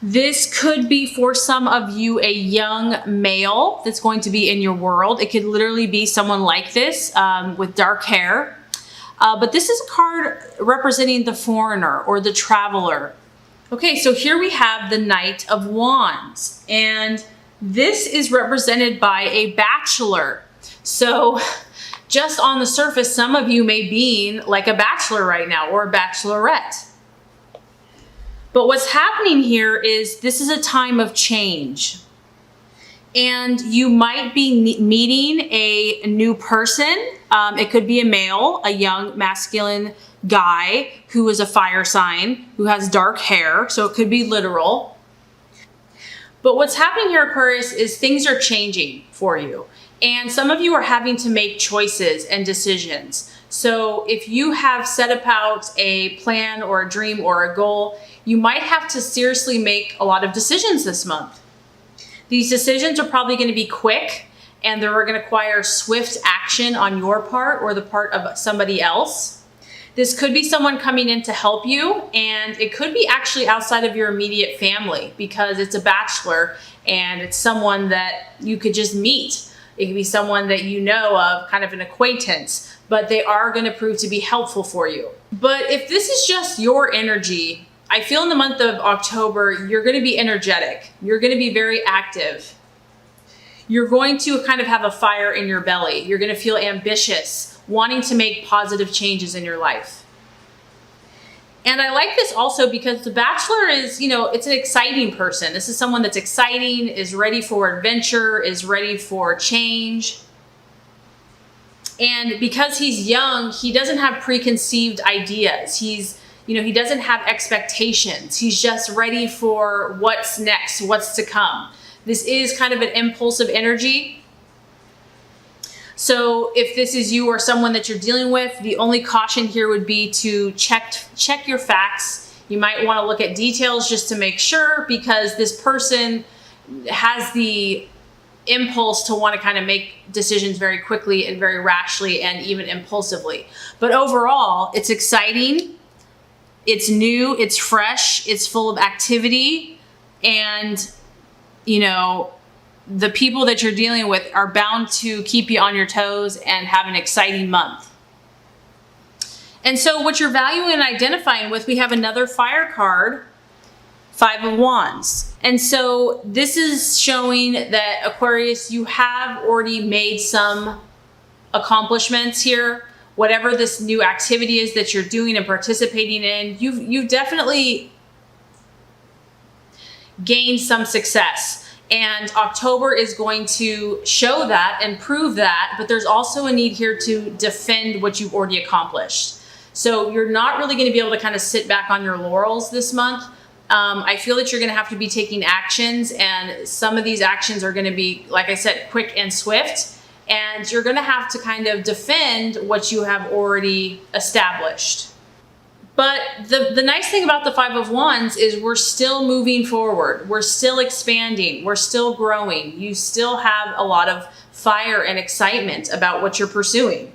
This could be for some of you a young male that's going to be in your world. It could literally be someone like this with dark hair. But this is a card representing the foreigner or the traveler. Okay, so here we have the Knight of Wands, and this is represented by a bachelor. So just on the surface, some of you may be like a bachelor right now or a bachelorette. But what's happening here is this is a time of change. And you might be meeting a new person. It could be a male, a young masculine guy who is a fire sign, who has dark hair. So it could be literal. But what's happening here, Aquarius, is things are changing for you. And some of you are having to make choices and decisions. So if you have set about a plan or a dream or a goal, you might have to seriously make a lot of decisions this month. These decisions are probably going to be quick, and they're going to require swift action on your part or the part of somebody else. This could be someone coming in to help you, and it could be actually outside of your immediate family because it's a bachelor and it's someone that you could just meet. It could be someone that you know of, kind of an acquaintance, but they are going to prove to be helpful for you. But if this is just your energy, I feel in the month of October, you're going to be energetic. You're going to be very active. You're going to kind of have a fire in your belly. You're going to feel ambitious, wanting to make positive changes in your life. And I like this also because the bachelor is, it's an exciting person. This is someone that's exciting, is ready for adventure, is ready for change. And because he's young, he doesn't have preconceived ideas. He doesn't have expectations. He's just ready for what's next, what's to come. This is kind of an impulsive energy. So if this is you or someone that you're dealing with, the only caution here would be to check your facts. You might want to look at details just to make sure, because this person has the impulse to want to kind of make decisions very quickly and very rashly and even impulsively. But overall, it's exciting. It's new, it's fresh, it's full of activity, and the people that you're dealing with are bound to keep you on your toes and have an exciting month. And so what you're valuing and identifying with, we have another fire card, Five of Wands. And so this is showing that, Aquarius, you have already made some accomplishments here. Whatever this new activity is that you're doing and participating in, you've definitely gained some success. And October is going to show that and prove that, but there's also a need here to defend what you've already accomplished. So you're not really going to be able to kind of sit back on your laurels this month. I feel that you're going to have to be taking actions, and some of these actions are going to be, like I said, quick and swift. And you're going to have to kind of defend what you have already established. But the nice thing about the Five of Wands is we're still moving forward. We're still expanding. We're still growing. You still have a lot of fire and excitement about what you're pursuing.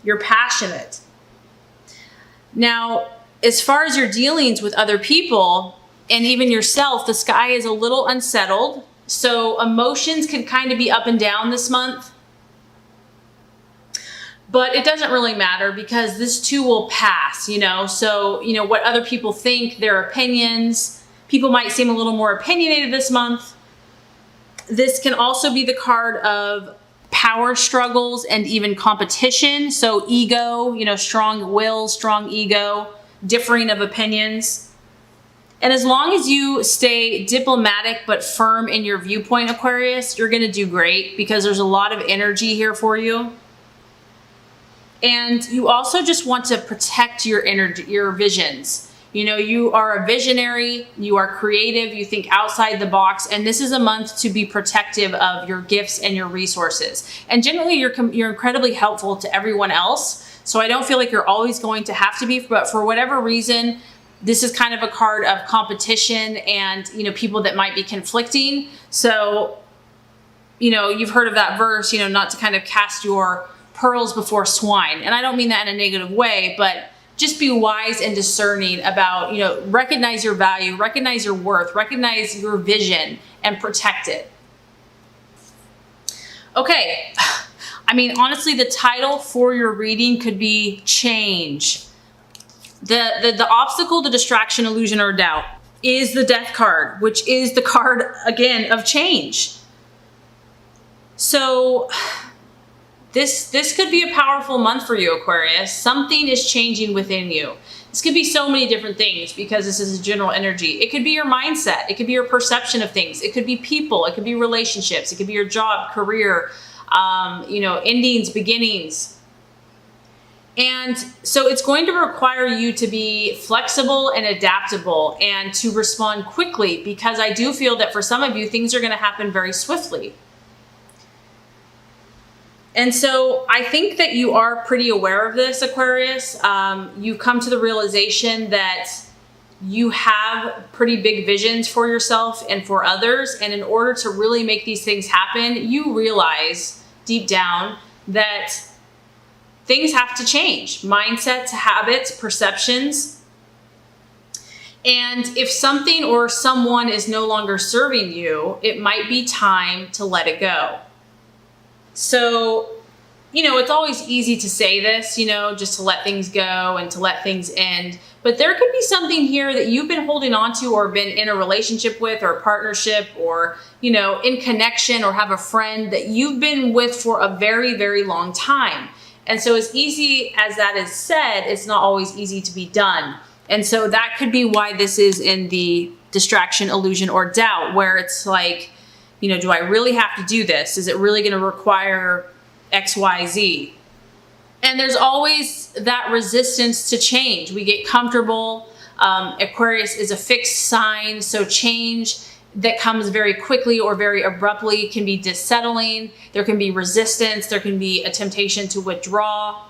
You're passionate. Now, as far as your dealings with other people and even yourself, the sky is a little unsettled. So emotions can kind of be up and down this month. But it doesn't really matter because this too will pass, So, what other people think, their opinions. People might seem a little more opinionated this month. This can also be the card of power struggles and even competition. So ego, strong will, strong ego, differing of opinions. And as long as you stay diplomatic but firm in your viewpoint, Aquarius, you're going to do great because there's a lot of energy here for you. And you also just want to protect your energy, your visions. You are a visionary, you are creative, you think outside the box, and this is a month to be protective of your gifts and your resources. And generally, you're incredibly helpful to everyone else. So I don't feel like you're always going to have to be, but for whatever reason, this is kind of a card of competition and, people that might be conflicting. So, you've heard of that verse, not to kind of cast your pearls before swine. And I don't mean that in a negative way, but just be wise and discerning about, recognize your value, recognize your worth, recognize your vision, and protect it. Okay. I mean, honestly, the title for your reading could be change. The obstacle, the distraction, illusion, or doubt is the Death card, which is the card, again, of change. So this could be a powerful month for you, Aquarius. Something is changing within you. This could be so many different things because this is a general energy. It could be your mindset. It could be your perception of things. It could be people. It could be relationships. It could be your job, career, endings, beginnings. And so it's going to require you to be flexible and adaptable and to respond quickly, because I do feel that for some of you, things are going to happen very swiftly. And so I think that you are pretty aware of this, Aquarius. You've come to the realization that you have pretty big visions for yourself and for others. And in order to really make these things happen, you realize deep down that things have to change. Mindsets, habits, perceptions. And if something or someone is no longer serving you, it might be time to let it go. So, it's always easy to say this, just to let things go and to let things end. But there could be something here that you've been holding on to or been in a relationship with or a partnership or, in connection or have a friend that you've been with for a very, very long time. And so as easy as that is said, it's not always easy to be done. And so that could be why this is in the distraction, illusion, or doubt, where it's like, do I really have to do this? Is it really going to require X, Y, Z? And there's always that resistance to change. We get comfortable. Aquarius is a fixed sign, so change that comes very quickly or very abruptly can be dissettling. There can be resistance. There can be a temptation to withdraw.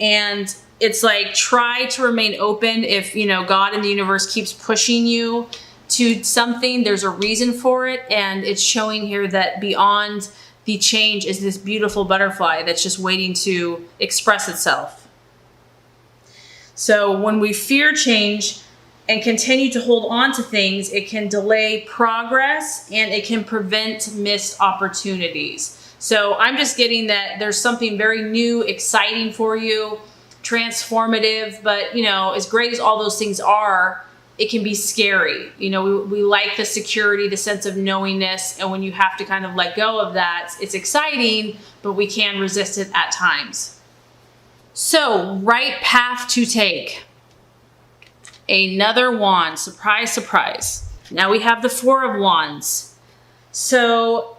And it's like, try to remain open. If, God and the universe keeps pushing you to something, there's a reason for it. And it's showing here that beyond the change is this beautiful butterfly that's just waiting to express itself. So when we fear change and continue to hold on to things, it can delay progress and it can prevent missed opportunities. So I'm just getting that there's something very new, exciting for you, transformative, but as great as all those things are, it can be scary. We like the security, the sense of knowingness. And when you have to kind of let go of that, it's exciting, but we can resist it at times. So, right path to take. Another wand. Surprise, surprise. Now we have the Four of Wands. So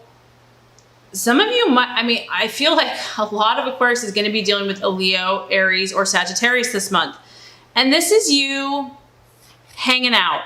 some of you might, I feel like a lot of Aquarius is going to be dealing with a Leo, Aries, or Sagittarius this month. And this is you hanging out.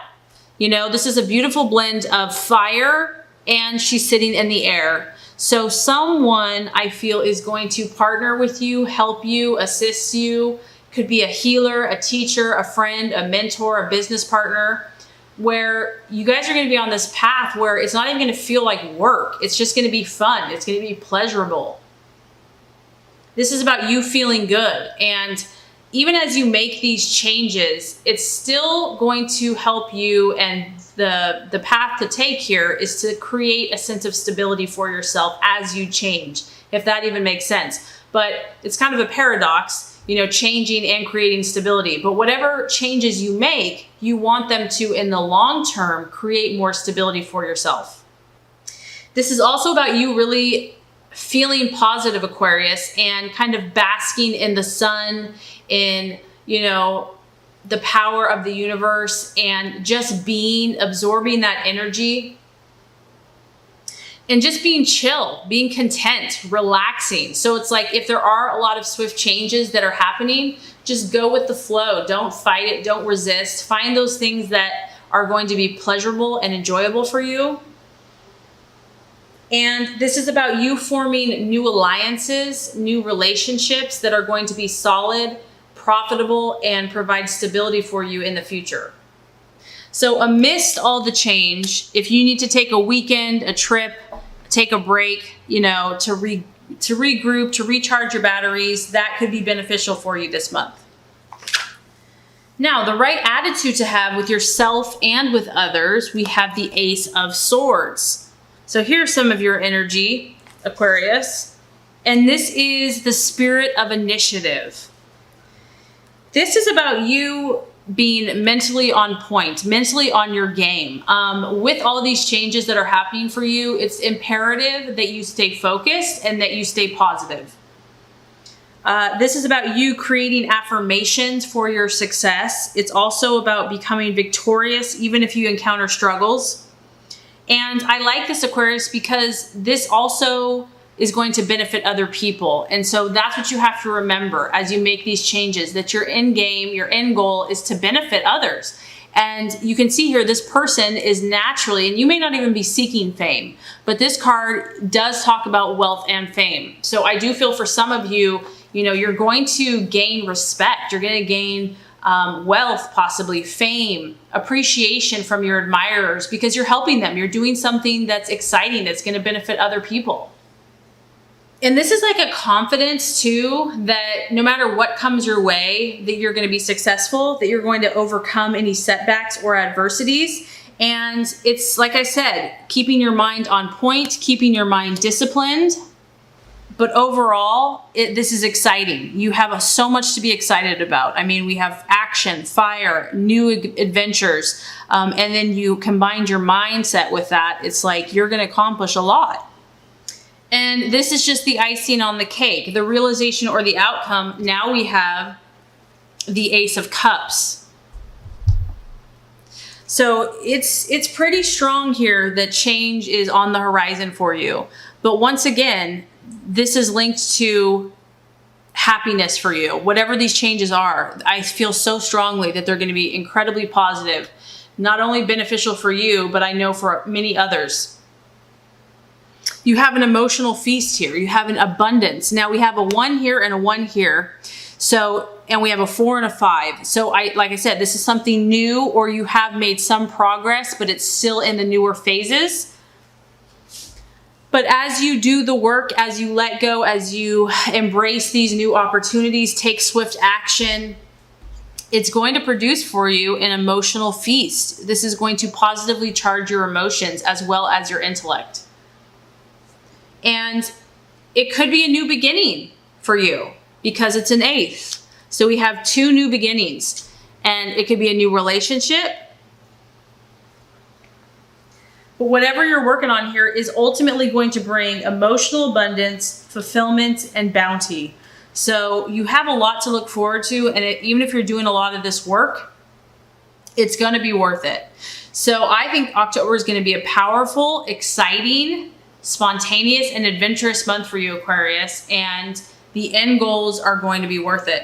This is a beautiful blend of fire and she's sitting in the air. So someone, I feel, is going to partner with you, help you, assist you. Could be a healer, a teacher, a friend, a mentor, a business partner, where you guys are going to be on this path where it's not even going to feel like work. It's just going to be fun. It's going to be pleasurable. This is about you feeling good. And even as you make these changes, it's still going to help you. And the path to take here is to create a sense of stability for yourself as you change, if that even makes sense. But it's kind of a paradox, changing and creating stability. But whatever changes you make, you want them to, in the long term, create more stability for yourself. This is also about you really feeling positive, Aquarius, and kind of basking in the sun, in, the power of the universe, and just absorbing that energy. And just being chill, being content, relaxing. So it's like, if there are a lot of swift changes that are happening, just go with the flow. Don't fight it. Don't resist. Find those things that are going to be pleasurable and enjoyable for you. And this is about you forming new alliances, new relationships that are going to be solid, profitable, and provide stability for you in the future. So amidst all the change, if you need to take a weekend, a trip, take a break, to to regroup, to recharge your batteries. That could be beneficial for you this month. Now, the right attitude to have with yourself and with others, we have the Ace of Swords. So here's some of your energy, Aquarius. And this is the spirit of initiative. This is about you being mentally on point, mentally on your game. With all of these changes that are happening for you, it's imperative that you stay focused and that you stay positive. This is about you creating affirmations for your success. It's also about becoming victorious, even if you encounter struggles. And I like this, Aquarius, because this also is going to benefit other people. And so that's what you have to remember as you make these changes, that your end game, your end goal is to benefit others. And you can see here, this person is naturally, and you may not even be seeking fame, but this card does talk about wealth and fame. So I do feel for some of you, you're going to gain respect. You're going to gain wealth, possibly fame, appreciation from your admirers because you're helping them. You're doing something that's exciting, that's going to benefit other people. And this is like a confidence too, that no matter what comes your way, that you're going to be successful, that you're going to overcome any setbacks or adversities. And it's, like I said, keeping your mind on point, keeping your mind disciplined. But overall, this is exciting. You have so much to be excited about. I mean, we have action, fire, new adventures. And then you combine your mindset with that. It's like you're going to accomplish a lot. And this is just the icing on the cake, the realization or the outcome. Now we have the Ace of Cups. So it's pretty strong here that change is on the horizon for you. But once again, this is linked to happiness for you. Whatever these changes are, I feel so strongly that they're going to be incredibly positive, not only beneficial for you, but I know for many others. You have an emotional feast here. You have an abundance. Now we have a 1 here and a 1 here. So, and we have a 4 and a 5. So like I said, this is something new, or you have made some progress, but it's still in the newer phases. But as you do the work, as you let go, as you embrace these new opportunities, take swift action, it's going to produce for you an emotional feast. This is going to positively charge your emotions as well as your intellect. And it could be a new beginning for you because it's an 8th. So we have 2 new beginnings, and it could be a new relationship. But whatever you're working on here is ultimately going to bring emotional abundance, fulfillment, and bounty. So you have a lot to look forward to. And even if you're doing a lot of this work, it's going to be worth it. So I think October is going to be a powerful, exciting, spontaneous, and adventurous month for you, Aquarius. And the end goals are going to be worth it.